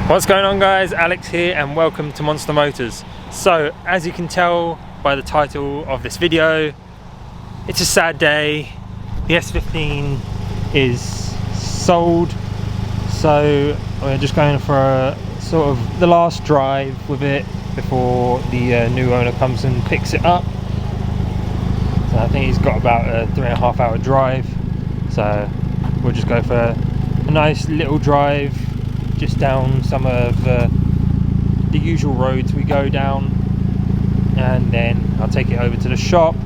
What's going on, guys? Alex here and welcome to Monster Motors. So as you can tell by the title of this video, it's a sad day. The S15 is sold, so we're just going for a sort of the last drive with it before the new owner comes and picks it up. So I think he's got about a 3.5 hour drive, so we'll just go for a nice little drive just down some of the usual roads we go down, and then I'll take it over to the shop,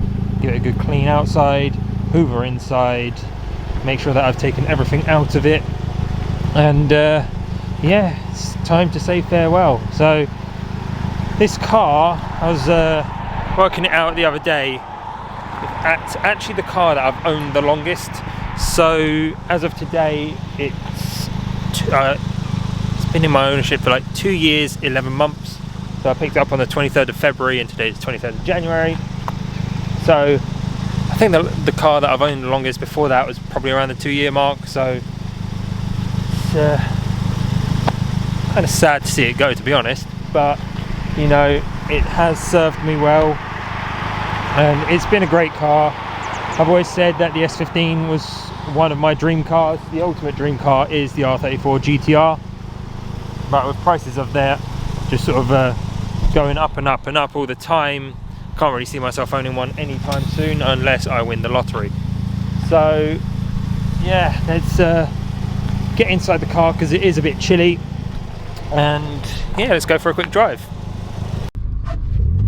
give it a good clean outside, hoover inside, make sure that I've taken everything out of it, and yeah, it's time to say farewell. So this car, I was working it out the other day, it's actually the car that I've owned the longest. So as of today, it's been in my ownership for like 2 years 11 months. So I picked it up on the 23rd of February and today is 23rd of January. So I think the car that I've owned the longest before that was probably around the 2 year mark. So it's kind of sad to see it go, to be honest, but you know, it has served me well and it's been a great car. I've always said that the S15 was one of my dream cars. The ultimate dream car is the R34 GTR. But with prices of that just sort of going up and up and up all the time, can't really see myself owning one anytime soon unless I win the lottery. So yeah, let's get inside the car because it is a bit chilly, and yeah, let's go for a quick drive.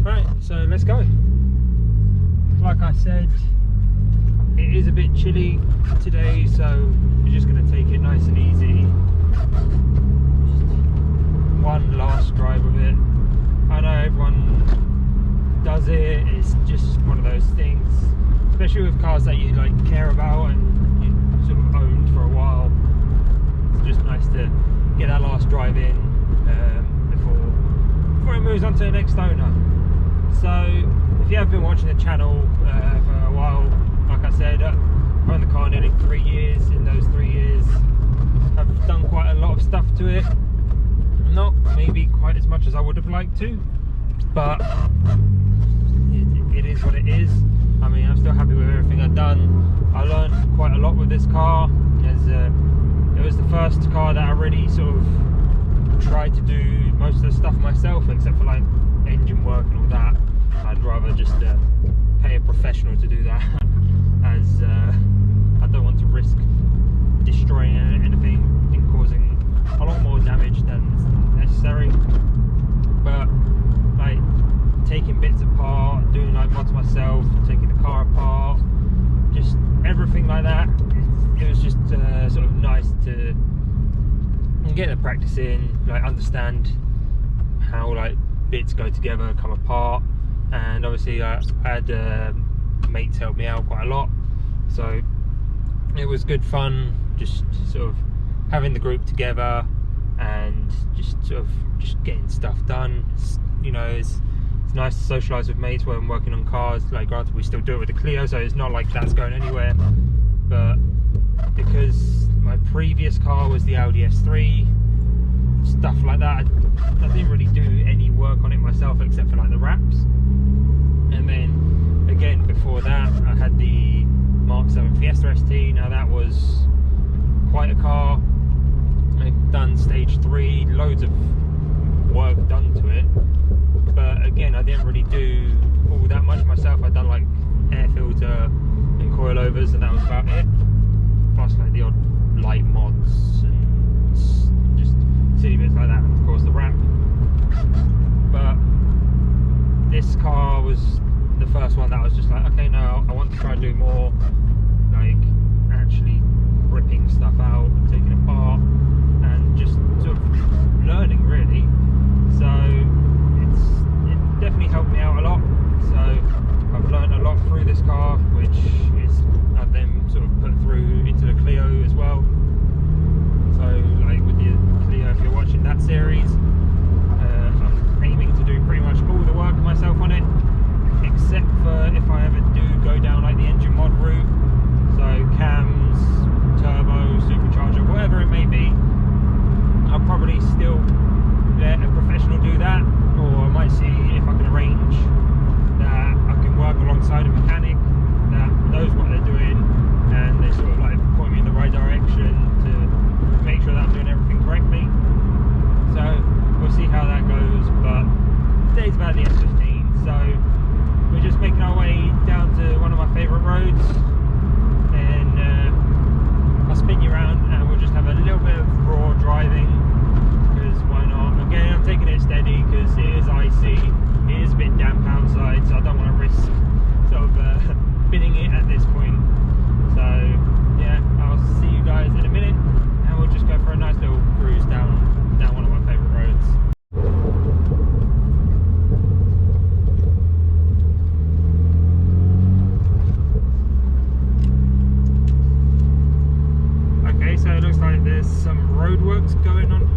Right, so let's go. Like I said, it is a bit chilly today, so we're just going to take it nice and easy. One last drive of it. I know everyone does it, it's just one of those things, especially with cars that you like care about and you sort of owned for a while. It's just nice to get that last drive in before it moves on to the next owner. So if you have been watching the channel for a while, like I said, I've owned the car nearly 3 years. In those 3 years I've done quite a lot of stuff to it. Not maybe quite as much as I would have liked to, but it is what it is. I mean, I'm still happy with everything I've done. I learned quite a lot with this car, as it was the first car that I really sort of tried to do most of the stuff myself, except for like engine work and all that. I'd rather just pay a professional to do that, as I don't want to risk destroying anything and causing a lot more damage than necessary. But like taking bits apart, doing like mods myself, taking the car apart, just everything like that, it was just sort of nice to get the practice in, like understand how like bits go together, come apart. And obviously I had mates help me out quite a lot, so it was good fun just sort of having the group together and just sort of just getting stuff done. You know, it's nice to socialise with mates when working on cars. Like granted, we still do it with the Clio, so it's not like that's going anywhere, but because my previous car was the Audi S3, stuff like that, I didn't really do any work on it myself except for like the wraps. And then again, before that I had the Mark 7 Fiesta ST. Now that was quite a car. I've done stage 3, loads of work done to it, but again, I didn't really do all that much myself. I'd done like air filter and coilovers, and that was about it, plus like the odd light mods and just silly bits like that, and of course the wrap. But this car was the first one that I was just like, okay, no, I want to try and do more, like actually ripping stuff out and taking it apart and just sort of learning, really. So it definitely helped me out a lot. So I've learned a lot through this car, which is I've then sort of put through into the Clio as well. So like with the Clio, if you're watching that series, I'm aiming to do pretty much all the work myself on it, except for if I ever do go down like the engine mod route, so cams, turbo, supercharged like there's some roadworks going on here.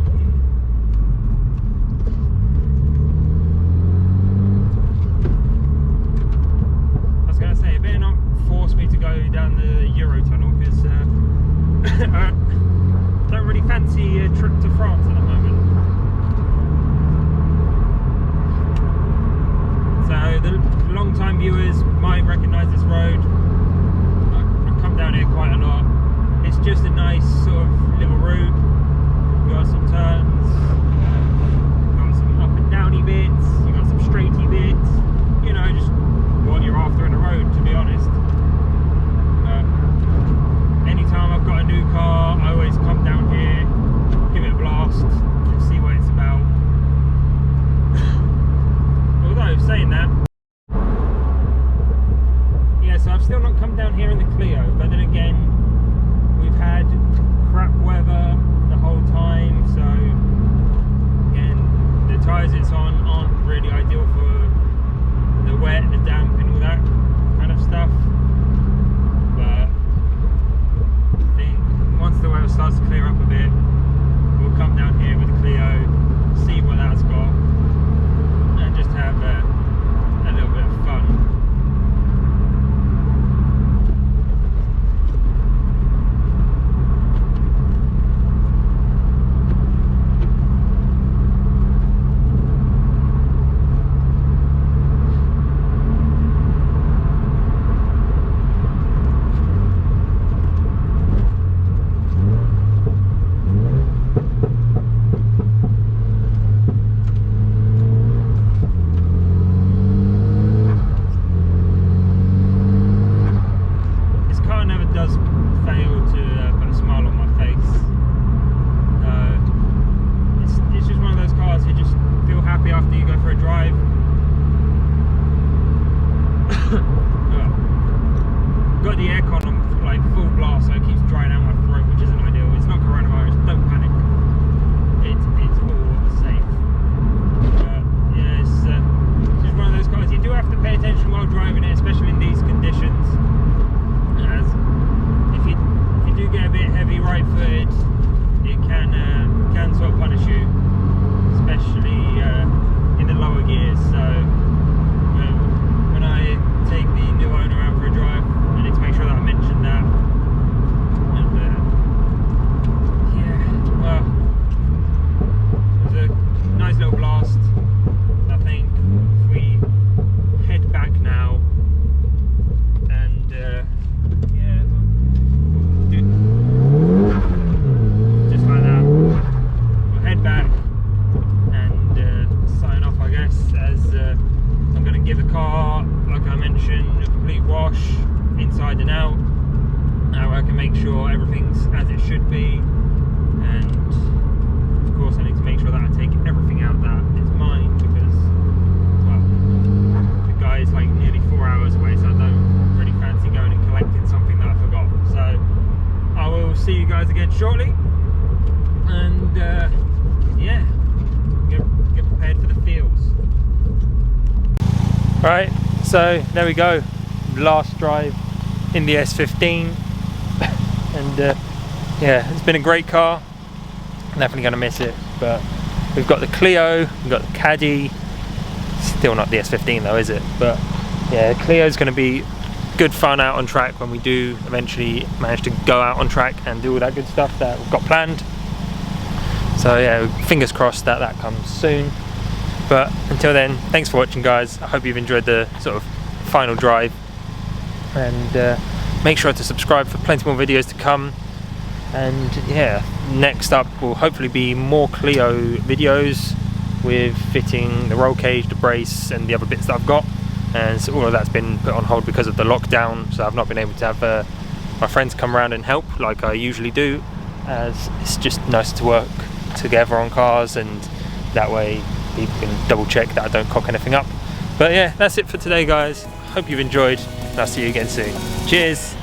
I was going to say, it better not force me to go down the Eurotunnel, because I don't really fancy a trip to France at the moment. So the long-time viewers might recognise this road. I come down here quite a lot. It's just a nice sort of little route. You've got some turns, you've got some up and downy bits, you've got some straighty bits, you know, just what you're after in a road, to be honest. Anytime I've got a new car, I always come down here, give it a blast, and see what it's about. Although, saying that, yeah, so I've still not come down here in the Clio, but then again, we've had crap weather the whole time, so again, the tyres it's on aren't really ideal for the wet, the damp and all that kind of stuff. But I think once the weather starts to clear up a bit, we'll come down here with the Clio, see what that's got, and just have a little bit of fun. Got the aircon on like full blast, so it keeps drying out my throat, which isn't ideal. It's not coronavirus, don't panic. It's all safe. Yeah, it's just one of those cars. You do have to pay attention while driving it, especially in these conditions. As if you do get a bit heavy right-footed, it can sort of punish you, especially in the lower gears. So when I take the new owner out for a drive, I need to make sure that I mention that. And yeah, well, it was a nice little blast. I think if we head back now and yeah, just like that, we'll head back and sign off, I guess, as I'm going to give the car, like I mentioned, a complete wash inside and out. Now I can make sure everything's as it should be, and of course I need to make sure that I take everything out that is mine, because, well, the guy is like nearly 4 hours away, so I don't really fancy going and collecting something that I forgot. So I will see you guys again shortly, and yeah, get prepared for the feels. Right, so there we go, last drive in the S15, and yeah, it's been a great car. Definitely going to miss it, but we've got the Clio, we've got the Caddy, still not the S15 though, is it? But yeah, Clio's going to be good fun out on track when we do eventually manage to go out on track and do all that good stuff that we've got planned. So yeah, fingers crossed that that comes soon. But until then, thanks for watching, guys. I hope you've enjoyed the sort of final drive, and make sure to subscribe for plenty more videos to come. And yeah, next up will hopefully be more Clio videos with fitting the roll cage, the brace and the other bits that I've got. And so all of that's been put on hold because of the lockdown, so I've not been able to have my friends come around and help like I usually do, as it's just nice to work together on cars, and that way people can double check that I don't cock anything up. But yeah, that's it for today, guys. Hope you've enjoyed, and I'll see you again soon. Cheers.